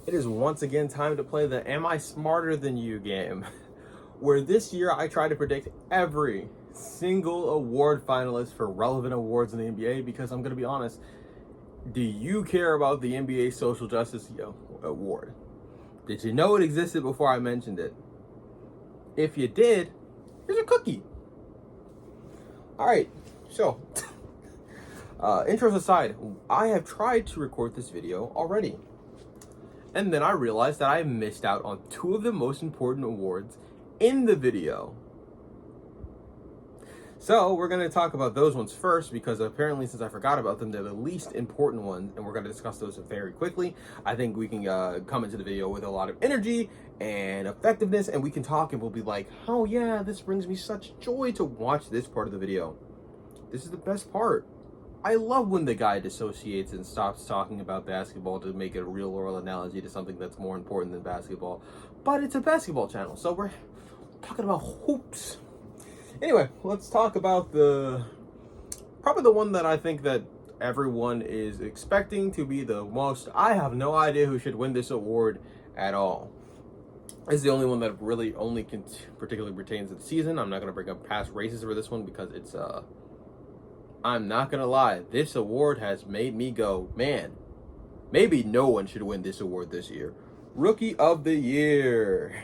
It is once again time to play the Am I Smarter Than You game, where this year I try to predict every single award finalist for relevant awards in the NBA because I'm going to be honest, do you care about the NBA Social Justice Award? Did you know it existed before I mentioned it? If you did, here's a cookie. Alright, so, intros aside, I have tried to record this video already. And then I realized that I missed out on two of the most important awards in the video. So we're going to talk about those ones first because apparently since I forgot about them, they're the least important ones and we're going to discuss those very quickly. I think we can come into the video with a lot of energy and effectiveness and we can talk and we'll be like, oh yeah, this brings me such joy to watch this part of the video. This is the best part. I love when the guy dissociates and stops talking about basketball to make it a real world analogy to something that's more important than basketball. But it's a basketball channel, so we're talking about hoops. Anyway, let's talk about probably the one that I think that everyone is expecting to be the most. I have no idea who should win this award at all. It's the only one that really only particularly pertains to the season. I'm not going to bring up past races for this one because it's I'm not gonna lie, this award has made me go, man, maybe no one should win this award this year. Rookie of the Year.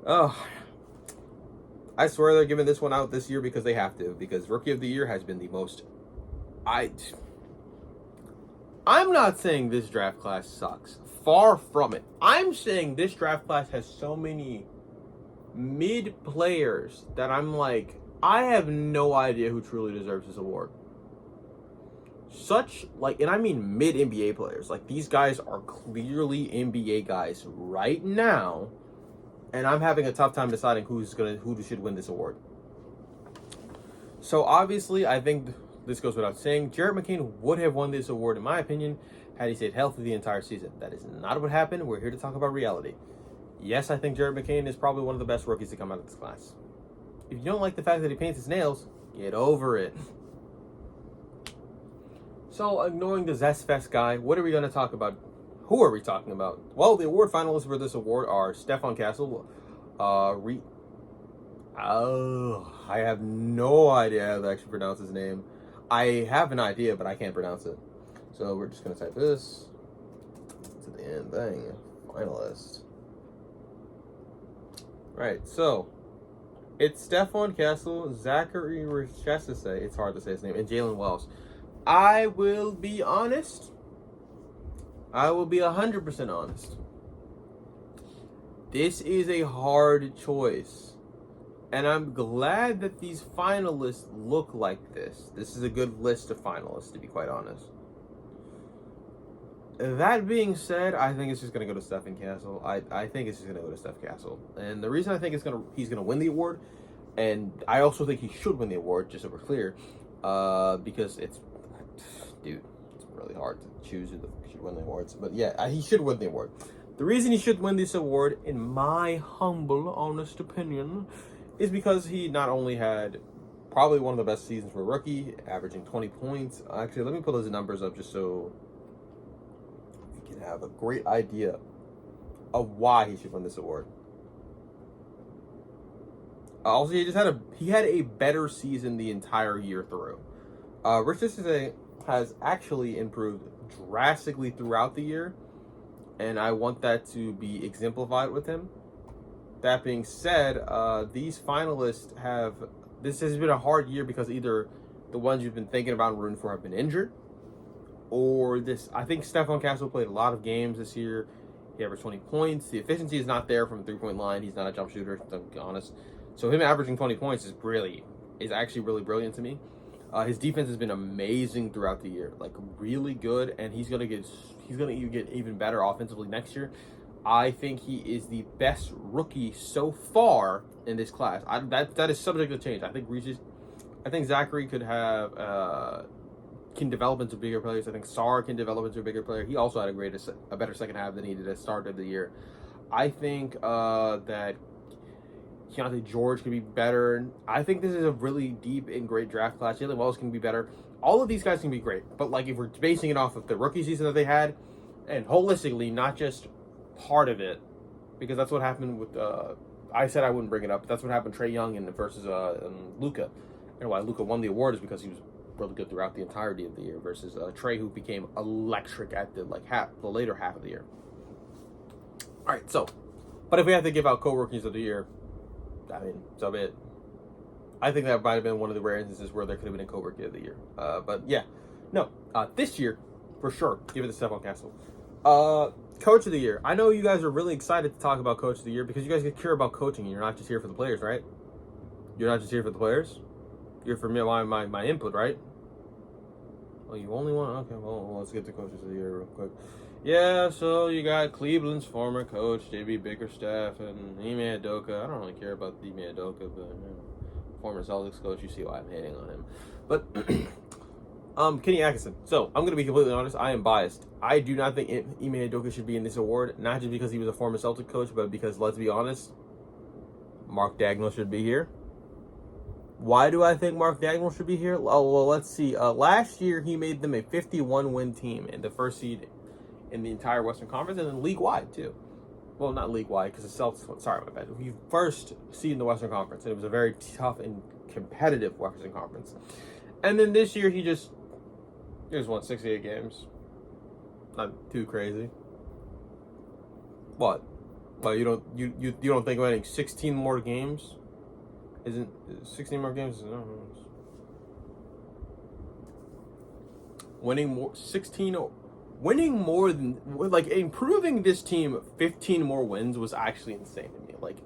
Oh, I swear they're giving this one out this year because they have to, because Rookie of the Year has been the most, I'm not saying this draft class sucks. Far from it. I'm saying this draft class has so many mid players that I'm like, I have no idea who truly deserves this award. And I mean mid-NBA players. Like, these guys are clearly NBA guys right now, and I'm having a tough time deciding who should win this award. So, obviously, I think this goes without saying, Jared McCain would have won this award, in my opinion, had he stayed healthy the entire season. That is not what happened. We're here to talk about reality. Yes, I think Jared McCain is probably one of the best rookies to come out of this class. If you don't like the fact that he paints his nails, get over it. So, ignoring the Zest Fest guy, what are we going to talk about? Who are we talking about? Well, the award finalists for this award are Stephon Castle, I have no idea how to actually pronounce his name. I have an idea, but I can't pronounce it. So, we're just going to type this to the end thing. Finalist. Right, so it's Stephon Castle, Zachary Richesse, it's hard to say his name, and Jalen Wells. I will be honest. I will be 100% honest. This is a hard choice. And I'm glad that these finalists look like this. This is a good list of finalists, to be quite honest. That being said, I think it's just going to go to Stephon Castle. I think it's just going to go to Steph Castle. And the reason I think he's going to win the award, and I also think he should win the award, just so we're clear, because it's really hard to choose who should win the awards. But yeah, he should win the award. The reason he should win this award, in my humble, honest opinion, is because he not only had probably one of the best seasons for a rookie, averaging 20 points. Actually, let me pull those numbers up just so can have a great idea of why he should win this award. Also, he had a better season the entire year through. Richesse has actually improved drastically throughout the year, and I want that to be exemplified with him. That being said, these finalists this has been a hard year because either the ones you've been thinking about and rooting for have been injured, or I think Stephon Castle played a lot of games this year. He averaged 20 points. The efficiency is not there from the three-point line. He's not a jump shooter, to be honest. So him averaging 20 points is actually really brilliant to me. His defense has been amazing throughout the year, like really good, and he's gonna get even better offensively next year. I think he is the best rookie so far in this class. That is subject to change. I think Zachary could have can develop into bigger players. I think Sarr can develop into a bigger player. He also had a better second half than he did at the start of the year. I think that Keontae George can be better. I think this is a really deep and great draft class. Jalen Wells can be better. All of these guys can be great. But, like, if we're basing it off of the rookie season that they had, and holistically, not just part of it, because that's what happened with. I said I wouldn't bring it up, but that's what happened Trae Young versus Luka, and why Luka won the award is because he was really good throughout the entirety of the year versus Trae, who became electric at the later half of the year. All right, so, but if we have to give out co-rookies of the year, I mean, so be it. I think that might have been one of the rare instances where there could have been a co-rookie of the year. But yeah, no, this year for sure, give it to Stephon Castle. Coach of the year. I know you guys are really excited to talk about Coach of the year because you guys care about coaching and you're not just here for the players, right? You're not just here for the players. You're for me, my input, right? Well, you only want... Okay, well, let's get to Coaches of the Year real quick. Yeah, so you got Cleveland's former coach, J.B. Bickerstaff, and Ime Udoka. I don't really care about Ime Udoka, but, you know, former Celtics coach, you see why I'm hating on him. But, Kenny Atkinson. So, I'm going to be completely honest. I am biased. I do not think Ime Udoka should be in this award, not just because he was a former Celtic coach, but because, let's be honest, Mark Dagnall should be here. Why do I think Mark Dagnall should be here? Well, let's see. Last year, he made them a 51-win team and the first seed in the entire Western Conference, and then league-wide, too. Well, not league-wide, because the Celtics... Sorry, my bad. He first seed in the Western Conference, and it was a very tough and competitive Western Conference. And then this year, he just won 68 games. Not too crazy. What? Well, you don't think winning 16 more games? Isn't 16 more games? Winning more than, like, improving this team 15 more wins was actually insane to me. Like,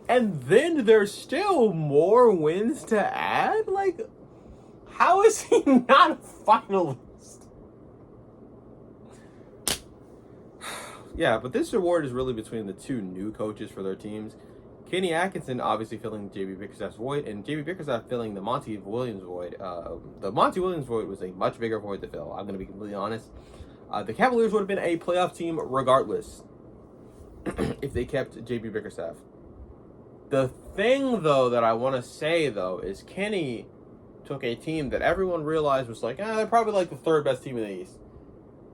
and then there's still more wins to add? Like, how is he not a finalist? Yeah, but this award is really between the two new coaches for their teams. Kenny Atkinson obviously filling J.B. Bickerstaff's void, and J.B. Bickerstaff filling the Monty Williams void. The Monty Williams void was a much bigger void to fill. I'm going to be completely honest. The Cavaliers would have been a playoff team regardless if they kept J.B. Bickerstaff. The thing, though, that I want to say, though, is Kenny took a team that everyone realized was like, they're probably like the third best team in the East,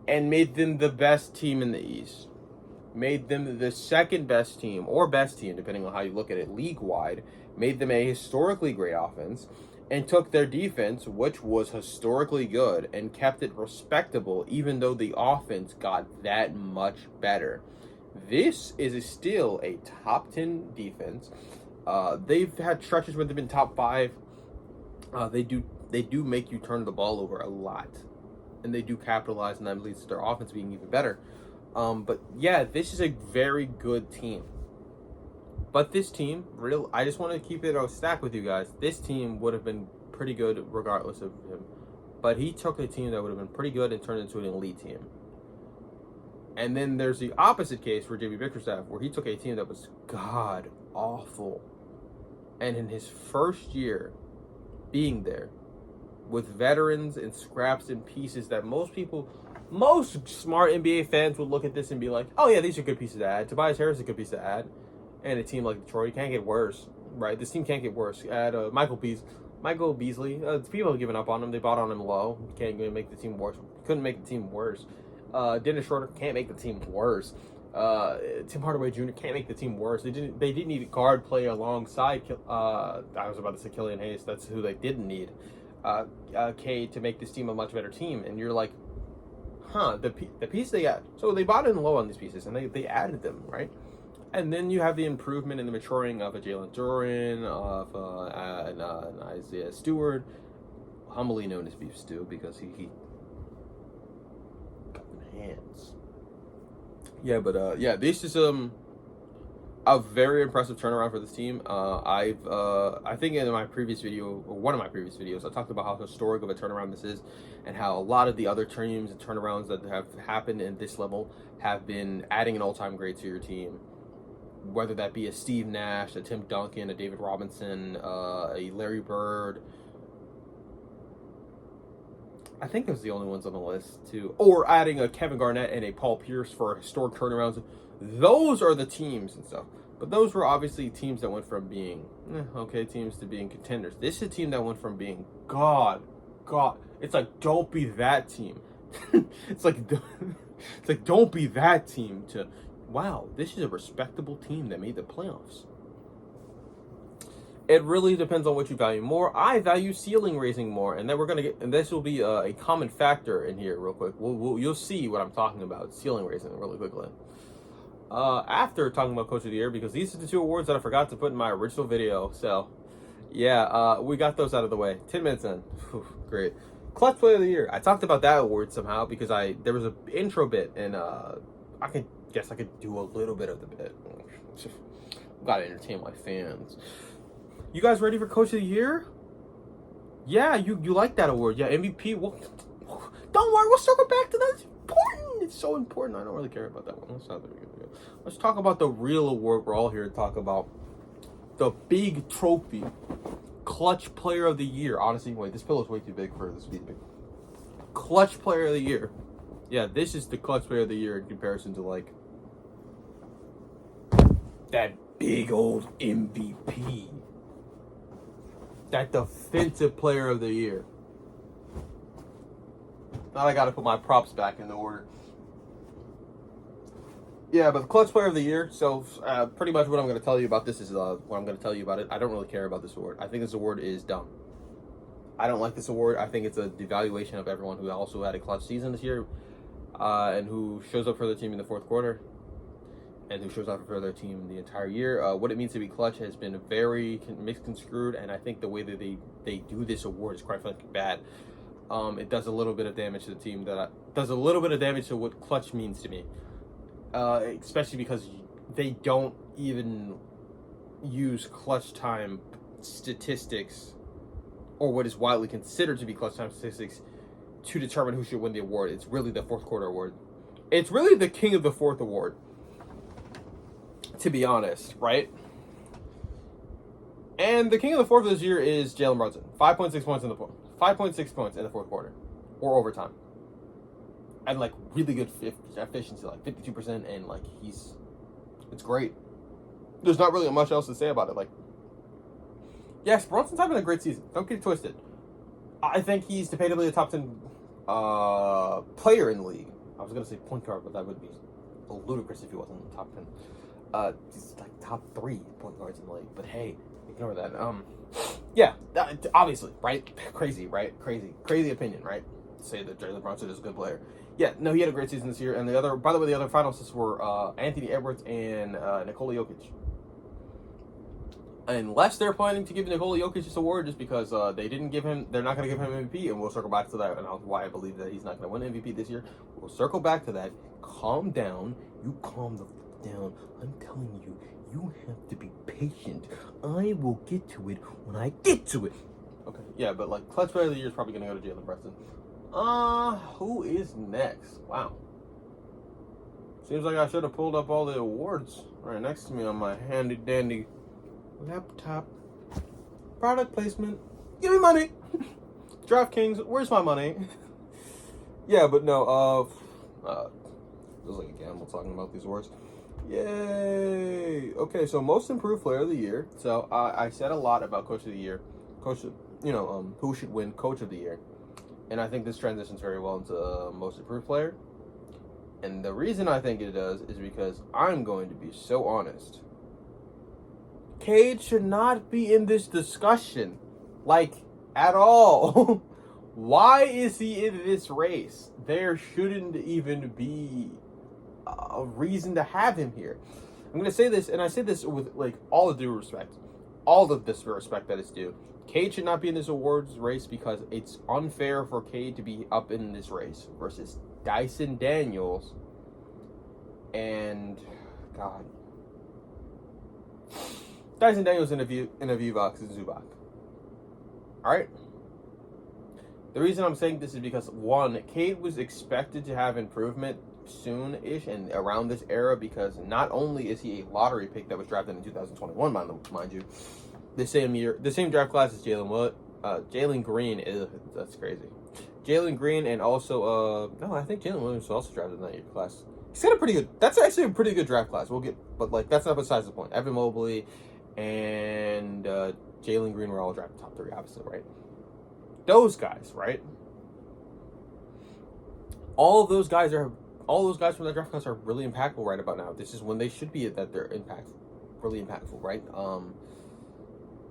and made them the best team in the East. Made them the second best team, or best team, depending on how you look at it, league-wide. Made them a historically great offense, and took their defense, which was historically good, and kept it respectable, even though the offense got that much better. This is still a top 10 defense. They've had stretches where they've been top 5. They do make you turn the ball over a lot, and they do capitalize, and that leads to their offense being even better. But yeah, this is a very good team. But this team, I just want to keep it a stack with you guys. This team would have been pretty good regardless of him. But he took a team that would have been pretty good and turned it into an elite team. And then there's the opposite case for J.B. Bickerstaff, where he took a team that was god awful. And in his first year being there, with veterans and scraps and pieces that most smart NBA fans would look at this and be like, oh yeah, these are good pieces to add. Tobias Harris is a good piece to add. And a team like Detroit can't get worse, right? This team can't get worse. Add Michael Beasley. People have given up on him. They bought on him low. Can't even make the team worse. Couldn't make the team worse. Dennis Schroeder can't make the team worse. Tim Hardaway Jr. can't make the team worse. They didn't need a guard play alongside. I was about to say Killian Hayes. That's who they didn't need. K to make this team a much better team. And you're like, the piece they got. So they bought in low on these pieces and they added them, right? And then you have the improvement and the maturing of a Jalen Duren, of an Isaiah Stewart, humbly known as Beef Stew because he got the hands. Yeah, but this is a very impressive turnaround for this team. I think in my previous video, or one of my previous videos, I talked about how historic of a turnaround this is, and how a lot of the other teams and turnarounds that have happened in this level have been adding an all-time great to your team. Whether that be a Steve Nash, a Tim Duncan, a David Robinson, a Larry Bird. I think those are the only ones on the list, too. Or adding a Kevin Garnett and a Paul Pierce for historic turnarounds. Those are the teams and stuff. But those were obviously teams that went from being okay teams to being contenders. This is a team that went from being God. It's like, don't be that team. It's like, It's like, don't be that team to, wow, this is a respectable team that made the playoffs. It really depends on what you value more. I value ceiling raising more, and then we're gonna get, and this will be a common factor in here real quick. You'll see what I'm talking about, ceiling raising really quickly. After talking about Coach of the Year, because these are the 2 awards that I forgot to put in my original video. So, yeah, we got those out of the way. 10 minutes in, whew, great. Clutch Player of the Year. I talked about that award somehow because there was an intro bit, and I could do a little bit of the bit. Gotta entertain my fans. You guys ready for Coach of the Year? Yeah, you like that award. Yeah, MVP. Well, don't worry, we'll circle back to that. It's important. It's so important. I don't really care about that one. Let's talk about the real award we're all here to talk about. The big trophy. Clutch Player of the Year. Honestly, wait, this pillow's way too big for this to be big. Clutch Player of the Year. Yeah, this is the Clutch Player of the Year in comparison to, like, that big old MVP. That Defensive Player of the Year. Now I gotta put my props back in the order. Yeah, but the Clutch Player of the Year, so pretty much what I'm going to tell you about this is what I'm going to tell you about it. I don't really care about this award. I think this award is dumb. I don't like this award. I think it's a devaluation of everyone who also had a clutch season this year and who shows up for their team in the fourth quarter and who shows up for their team the entire year. What it means to be clutch has been very misconstrued, and I think the way that they do this award is quite frankly bad. It does a little bit of damage to the team does a little bit of damage to what clutch means to me. Especially because they don't even use clutch time statistics or what is widely considered to be clutch time statistics to determine who should win the award. It's really the fourth quarter award. It's really the King of the Fourth award, to be honest, right? And the King of the Fourth this year is Jalen Brunson. 5.6 points in the 5.6 points in the fourth quarter or overtime. And, like, really good efficiency, like 52%, and, like, it's great. There's not really much else to say about it. Like, yes, Brunson's having a great season. Don't get it twisted. I think he's debatably a top 10 player in the league. I was going to say point guard, but that would be ludicrous if he wasn't in the top 10. He's, like, top 3 point guards in the league. But, hey, ignore that. Yeah, obviously, right? Crazy, right? Crazy opinion, right? Say that Jalen Brunson is a good player. Yeah, no, he had a great season this year. And the other finalists were Anthony Edwards and Nikola Jokic. Unless they're planning to give Nikola Jokic this award just because they're not going to give him MVP, and we'll circle back to that and why I believe that he's not going to win MVP this year. We'll circle back to that. Calm down. You calm the fuck down. I'm telling you, you have to be patient. I will get to it when I get to it. Okay, yeah, but like Clutch Player of the Year is probably going to go to Jalen Brunson. Who is next? Wow. Seems like I should have pulled up all the awards right next to me on my handy dandy laptop. Product placement. Give me money. DraftKings, where's my money? Yeah, but no, it was like a gamble talking about these awards. Yay! Okay, so most improved player of the year. So I said a lot about coach of the year, who should win coach of the year, and I think this transitions very well into most improved player. And the reason I think it does is because I'm going to be so honest. Cade should not be in this discussion, like at all. Why is he in this race? There shouldn't even be a reason to have him here. I'm going to say this, and I say this with like all the due respect, all of this respect that is due. Cade should not be in this awards race because it's unfair for Cade to be up in this race versus Dyson Daniels and God. Dyson Daniels in a V-Box and Zubac. Alright? The reason I'm saying this is because, one, Cade was expected to have improvement soon-ish and around this era because not only is he a lottery pick that was drafted in 2021, mind you, the same draft class as Jalen Green. That's crazy. Jalen Green and also, no, I think Jalen Williams was also drafted in that year class. He's got a pretty good, that's actually a pretty good draft class. But like, that's not besides the point. Evan Mobley and Jalen Green were all drafted top 3, obviously, right? Those guys, right? All of those guys are all those guys from the draft class are really impactful right about now. This is when they should be that they're really impactful, right?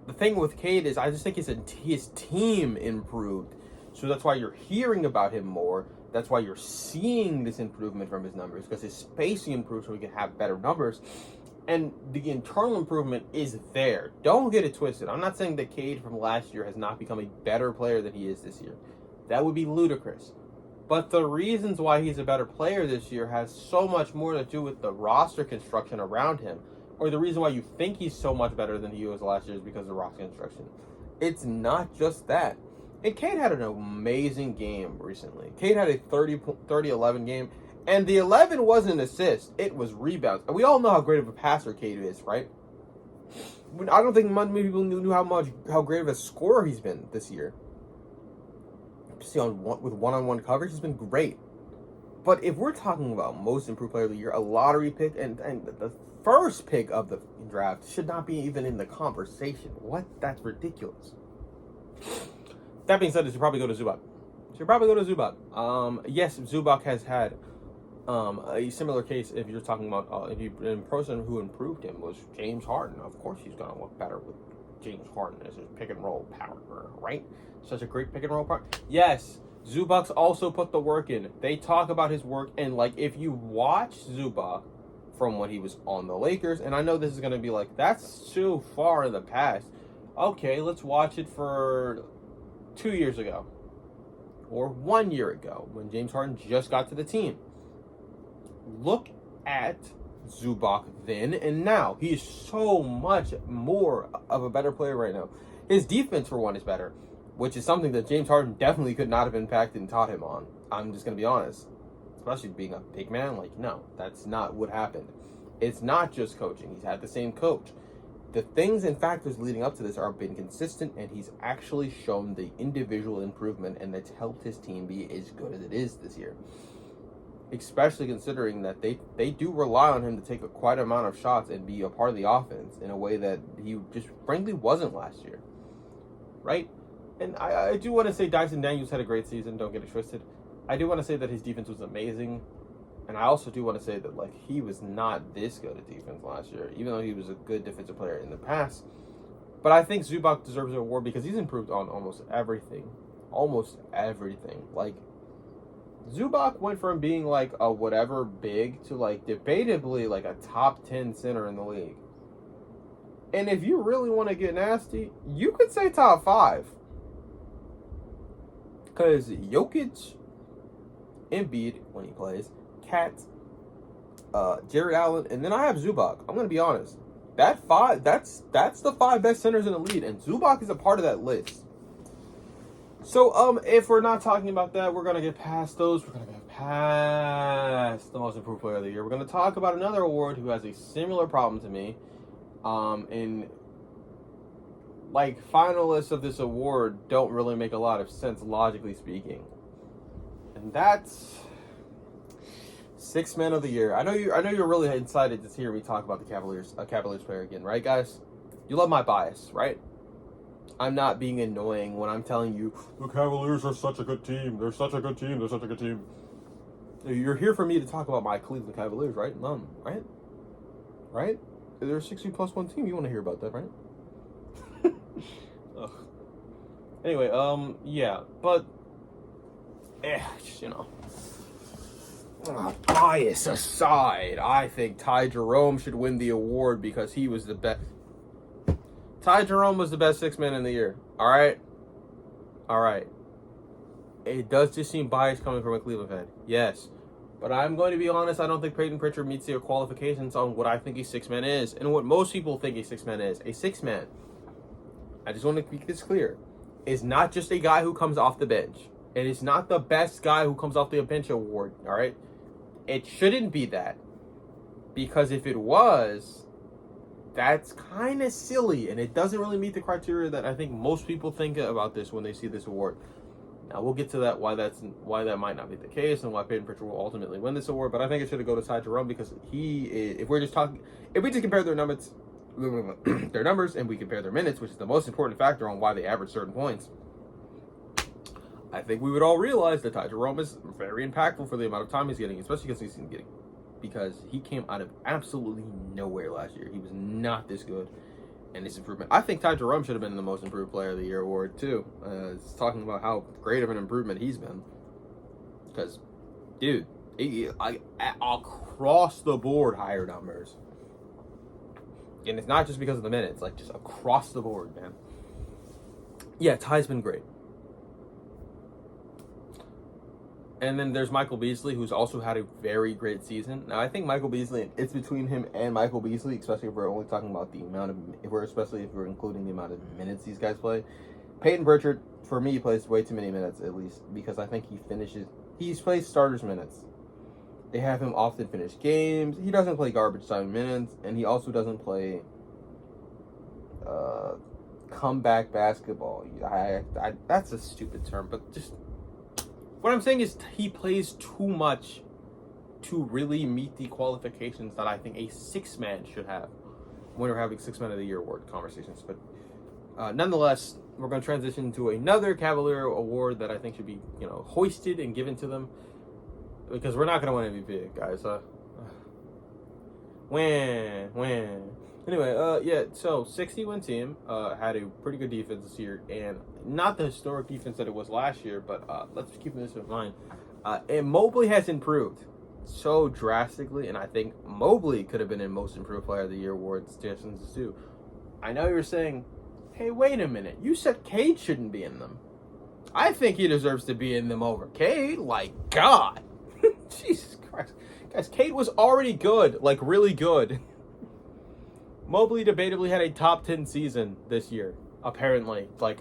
The thing with Cade is I just think his team improved. So that's why you're hearing about him more. That's why you're seeing this improvement from his numbers, because his spacing improved so he can have better numbers. And the internal improvement is there. Don't get it twisted. I'm not saying that Cade from last year has not become a better player than he is this year. That would be ludicrous. But the reasons why he's a better player this year has so much more to do with the roster construction around him. Or the reason why you think he's so much better than he was last year is because of the roster construction. It's not just that. And Cade had an amazing game recently. Cade had a 30-11 game. And the 11 wasn't an assist. It was rebounds. And we all know how great of a passer Cade is, right? I don't think many people knew how great of a scorer he's been this year. See, with one-on-one coverage, he's been great. But if we're talking about most improved player of the year, a lottery pick, and the first pick of the draft should not be even in the conversation. What? That's ridiculous. That being said, it should probably go to Zubac. Yes, Zubac has had a similar case. If you're talking about a person who improved him was James Harden. Of course, he's gonna look better with James Harden as his pick and roll power, right? Such a great pick and roll power. Yes, Zubac's also put the work in. They talk about his work, and like if you watch Zubac from when he was on the Lakers, and I know this is gonna be like that's too far in the past. Okay, let's watch it for 2 years ago or 1 year ago when James Harden just got to the team. Look at Zubac then and now. He is so much more of a better player right now. His defense, for one, is better, which is something that James Harden definitely could not have impacted and taught him on. I'm just going to be honest. Especially being a big man, like, no, that's not what happened. It's not just coaching. He's had the same coach. The things and factors leading up to this are been consistent, and he's actually shown the individual improvement, and that's helped his team be as good as it is this year. Especially considering that they do rely on him to take quite an amount of shots and be a part of the offense in a way that he just frankly wasn't last year, right? And I do want to say Dyson Daniels had a great season, don't get it twisted. I do want to say that his defense was amazing, and I also do want to say that like he was not this good at defense last year, even though he was a good defensive player in the past. But I think Zubac deserves an award because he's improved on almost everything. Like, Zubac went from being like a whatever big to like debatably like a top 10 center in the league. And if you really want to get nasty, you could say top 5. Because Jokic, Embiid when he plays, Cat, Jared Allen, and then I have Zubac. I'm going to be honest. That's the 5 best centers in the league, and Zubac is a part of that list. So, if we're not talking about that, we're going to get past those. We're going to get past the most improved player of the year. We're going to talk about another award who has a similar problem to me. And, like, finalists of this award don't really make a lot of sense, logically speaking. And that's Sixth Man of the Year. I know you're really excited to hear me talk about the Cavaliers player again, right, guys? You love my bias, right? I'm not being annoying when I'm telling you, the Cavaliers are such a good team. They're such a good team. They're such a good team. You're here for me to talk about my Cleveland Cavaliers, right? Right? Right? They're a 60+1 team. You want to hear about that, right? Ugh. Anyway, yeah. But, just, bias aside, I think Ty Jerome should win the award because he was the best. Ty Jerome was the best 6 man in the year. All right. It does just seem biased coming from a Cleveland fan. Yes. But I'm going to be honest, I don't think Peyton Pritchard meets the qualifications on what I think a 6 man is and what most people think a 6 man is. A 6 man, I just want to make this clear, is not just a guy who comes off the bench. It is not the best guy who comes off the bench award, all right? It shouldn't be that. Because if it was, that's kind of silly, and it doesn't really meet the criteria that I think most people think about this when they see this award. Now, we'll get to that, why that might not be the case, and why Peyton Pritchard will ultimately win this award, but I think it should go to Ty Jerome because he is, if we just compare their numbers, and we compare their minutes, which is the most important factor on why they average certain points, I think we would all realize that Ty Jerome is very impactful for the amount of time he's getting, especially because he came out of absolutely nowhere last year. He was not this good, and his improvement. I think Ty Jerome should have been the Most Improved Player of the Year award too. It's talking about how great of an improvement he's been. Because, dude, across the board higher numbers, and it's not just because of the minutes, like just across the board, man. Yeah, Ty's been great. And then there's Michael Beasley, who's also had a very great season. Now, I think Michael Beasley, it's between him and Michael Beasley, especially if we're only talking about the amount of, especially if we're including the amount of minutes these guys play. Peyton Pritchard, for me, plays way too many minutes, at least, because I think he plays starters minutes. They have him often finish games. He doesn't play garbage time minutes, and he also doesn't play comeback basketball. That's a stupid term, but just what I'm saying is he plays too much to really meet the qualifications that I think a six-man should have when we're having Six-Man of the Year award conversations. But nonetheless, we're going to transition to another Cavalier award that I think should be, hoisted and given to them, because we're not going to win MVP, guys. Win. Anyway, yeah, so 60-win team, had a pretty good defense this year, and not the historic defense that it was last year, but let's keep this in mind. And Mobley has improved so drastically, and I think Mobley could have been in Most Improved Player of the Year awards chances too. I know you're saying, hey, wait a minute, you said Cade shouldn't be in them. I think he deserves to be in them over Cade. Like, God. Jesus Christ. Guys, Cade was already good, like really good. Mobley debatably had a top 10 season this year, apparently. Like,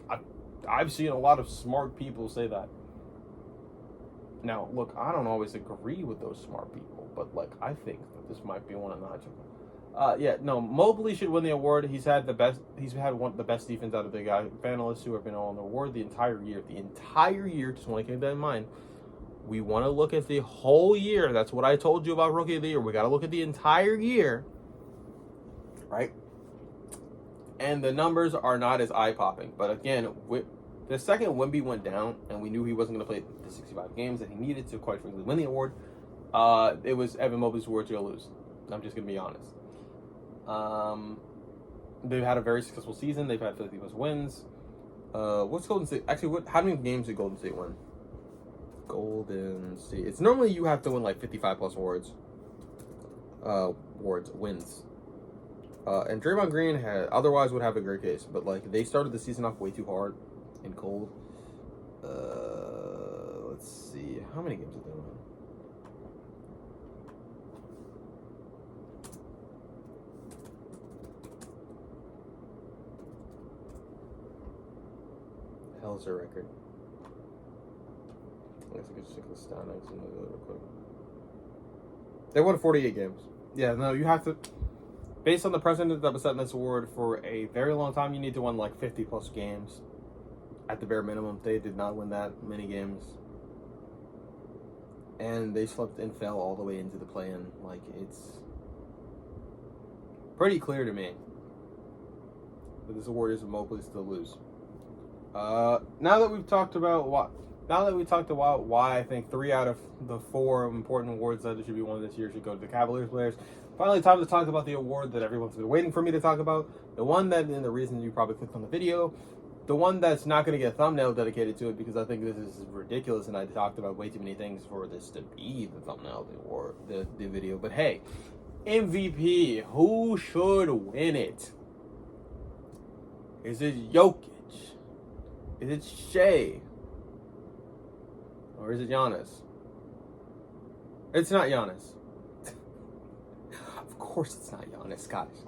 I've seen a lot of smart people say that. Now, look, I don't always agree with those smart people, but, like, I think that this might be one of the yeah, no, Mobley should win the award. He's had the best defense out of the guy finalists who have been on the award the entire year. Just want to keep that in mind. We want to look at the whole year. That's what I told you about Rookie of the Year. We got to look at the entire year. Right? And the numbers are not as eye-popping. But again, the second Wemby went down and we knew he wasn't going to play the 65 games that he needed to, quite frankly, win the award, it was Evan Mobley's award to lose. I'm just going to be honest. They've had a very successful season. They've had 50 plus wins. What's Golden State? Actually, how many games did Golden State win? Golden State. It's normally you have to win like 55 plus wins. And Draymond Green otherwise would have a great case, but like they started the season off way too hard and cold. Let's see, how many games did they win? Hell's their record? I guess I could just check the stat next to real quick. They won 48 games. Yeah, no, you have to. Based on the precedent that was set in this award for a very long time, you need to win like 50 plus games at the bare minimum. They did not win that many games, and they slipped and fell all the way into the play-in. Like, it's pretty clear to me that this award is Mobley's to lose. Now that we've talked about why I think 3 out of the 4 important awards that should be won this year should go to the Cavaliers players, finally time to talk about the award that everyone's been waiting for me to talk about. The one that, and the reason you probably clicked on the video, the one that's not going to get a thumbnail dedicated to it because I think this is ridiculous and I talked about way too many things for this to be the thumbnail or the video. But hey, MVP, who should win it? Is it Jokic? Is it Shea? Or is it Giannis? It's not Giannis. Of course it's not Giannis. Guys.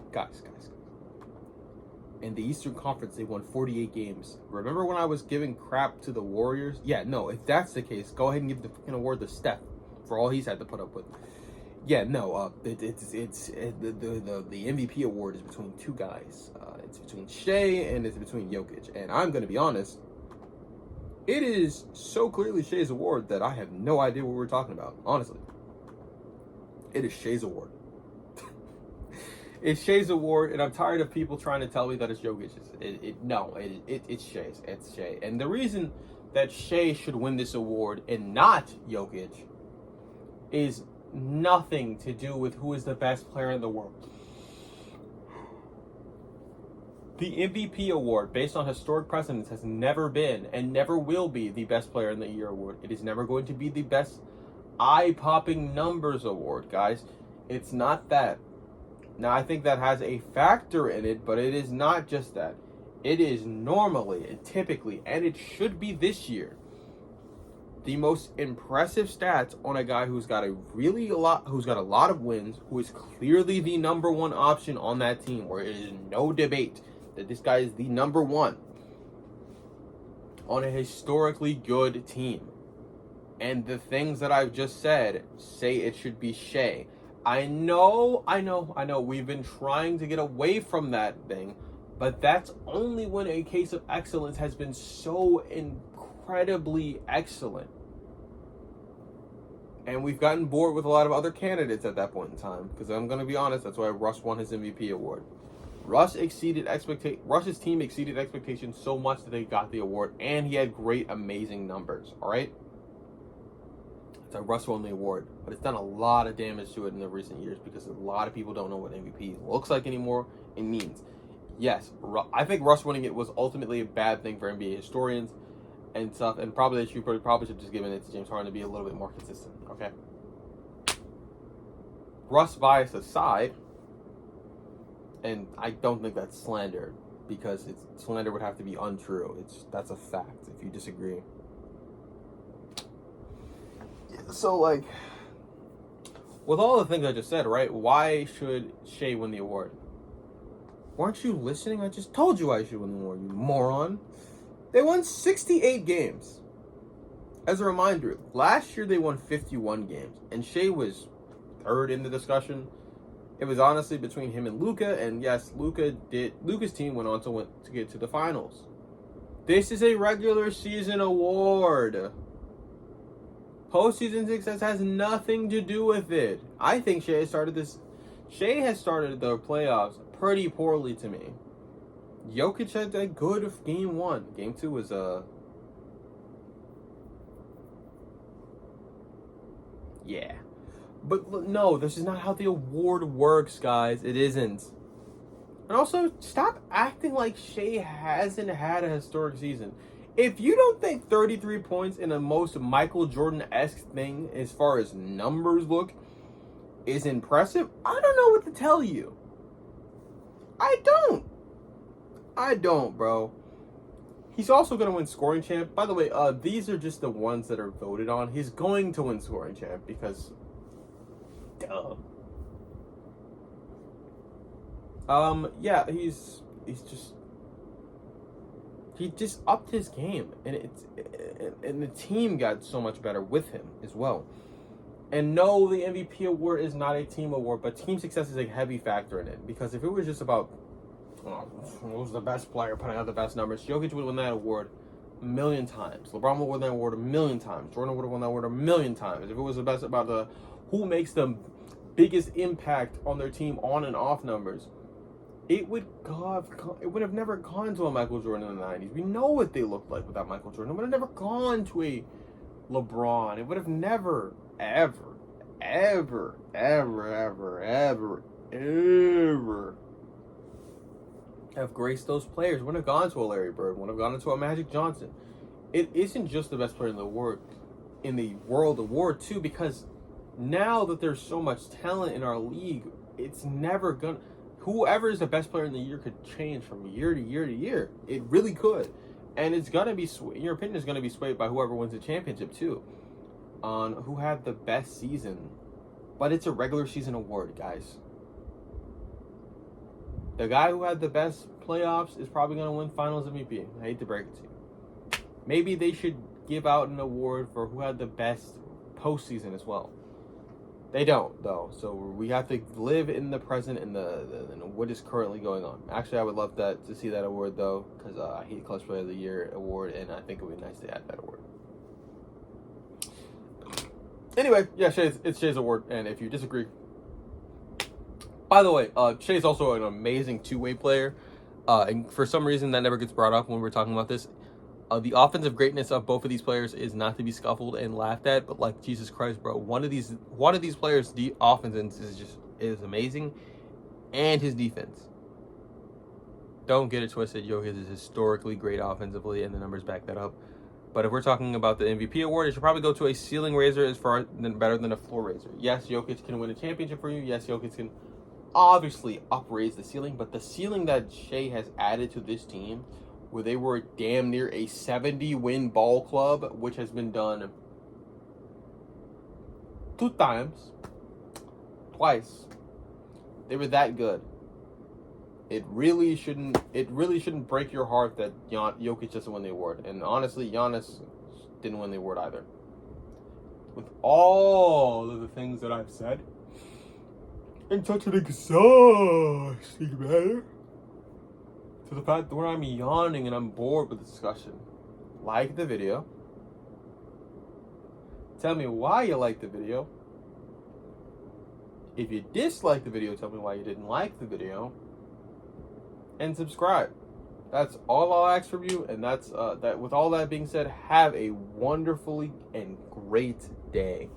In the Eastern Conference, they won 48 games. Remember when I was giving crap to the Warriors? Yeah, no, if that's the case, go ahead and give the freaking award to Steph for all he's had to put up with. Yeah, no, the MVP award is between 2 guys. It's between Shea and it's between Jokic. And I'm going to be honest, it is so clearly Shea's award that I have no idea what we're talking about. Honestly, it is Shea's award. It's Shea's award, and I'm tired of people trying to tell me that it's Jokic's. It's Shea's. It's Shea. And the reason that Shea should win this award and not Jokic is nothing to do with who is the best player in the world. The MVP award, based on historic precedents, has never been and never will be the best player in the year award. It is never going to be the best eye-popping numbers award, guys. It's not that. Now, I think that has a factor in it, but it is not just that. It is normally and typically, and it should be this year, the most impressive stats on a guy who's got a lot of wins, who is clearly the number one option on that team, where it is no debate that this guy is the number one on a historically good team. And the things that I've just said say it should be Shea. I know, we've been trying to get away from that thing, but that's only when a case of excellence has been so incredibly excellent. And we've gotten bored with a lot of other candidates at that point in time, because I'm going to be honest, that's why Russ won his MVP award. Russ's team exceeded expectations so much that they got the award, and he had great, amazing numbers, all right? So Russ won the award, but it's done a lot of damage to it in the recent years because a lot of people don't know what MVP looks like anymore and means. Yes, I think Russ winning it was ultimately a bad thing for NBA historians and stuff, and probably should just given it to James Harden to be a little bit more consistent, okay? Russ bias aside, and I don't think that's slander, because slander would have to be untrue. That's a fact if you disagree. So, like, with all the things I just said, right, why should Shea win the award? Weren't you listening? I just told you I should win the award, you moron. They won 68 games. As a reminder, last year they won 51 games, and Shea was third in the discussion. It was honestly between him and Luka, and yes, Luka's team went on to get to the finals. This is a regular season award. Postseason success has nothing to do with it. I think Shea has started the playoffs pretty poorly to me. Jokic had a good game one. Game two was yeah. But no, this is not how the award works, guys. It isn't. And also, stop acting like Shea hasn't had a historic season. If you don't think 33 points in a most Michael Jordan-esque thing as far as numbers look is impressive, I don't know what to tell you. I don't, bro. He's also going to win scoring champ. By the way, these are just the ones that are voted on. He's going to win scoring champ because, duh. Yeah, he just upped his game, and the team got so much better with him as well. And no, the MVP award is not a team award, but team success is a heavy factor in it. Because if it was just about who's the best player putting out the best numbers, Jokic would win that award a million times. LeBron would win that award a million times. Jordan would have won that award a million times. If it was about who makes the biggest impact on their team on and off numbers, it would have never gone to a Michael Jordan in the 90s. We know what they looked like without Michael Jordan. It would have never gone to a LeBron. It would have never, ever have graced those players. It wouldn't have gone to a Larry Bird. Wouldn't have gone into a Magic Johnson. It isn't just the best player in the world award too, because now that there's so much talent in our league, it's never gonna. Whoever is the best player in the year could change from year to year to year. It really could. And it's going to be, in your opinion, is going to be swayed by whoever wins the championship too, on who had the best season. But it's a regular season award, guys. The guy who had the best playoffs is probably going to win finals MVP. I hate to break it to you. Maybe they should give out an award for who had the best postseason as well. They don't, though. So we have to live in the present and what is currently going on. Actually, I would love to see that award, though, because I hate Clutch Player of the Year award, and I think it would be nice to add that award. Anyway, yeah, it's Shea's award, and if you disagree... By the way, Shea's also an amazing two-way player, and for some reason that never gets brought up when we're talking about this. The offensive greatness of both of these players is not to be scuffled and laughed at, but like Jesus Christ, bro, one of these players' offense is amazing, and his defense. Don't get it twisted. Jokic is historically great offensively, and the numbers back that up. But if we're talking about the MVP award, it should probably go to a ceiling raiser as far better than a floor raiser. Yes, Jokic can win a championship for you. Yes, Jokic can obviously upraise the ceiling, but the ceiling that Shea has added to this team, where they were damn near a 70-win ball club, which has been done twice. They were that good. It really shouldn't break your heart that Jokic doesn't win the award. And honestly, Giannis didn't win the award either. With all of the things that I've said, in such an exhausting manner, to the fact that when I'm yawning and I'm bored with the discussion, like the video. Tell me why you like the video. If you dislike the video, tell me why you didn't like the video. And subscribe. That's all I'll ask from you. And that's that. With all that being said, have a wonderfully and great day.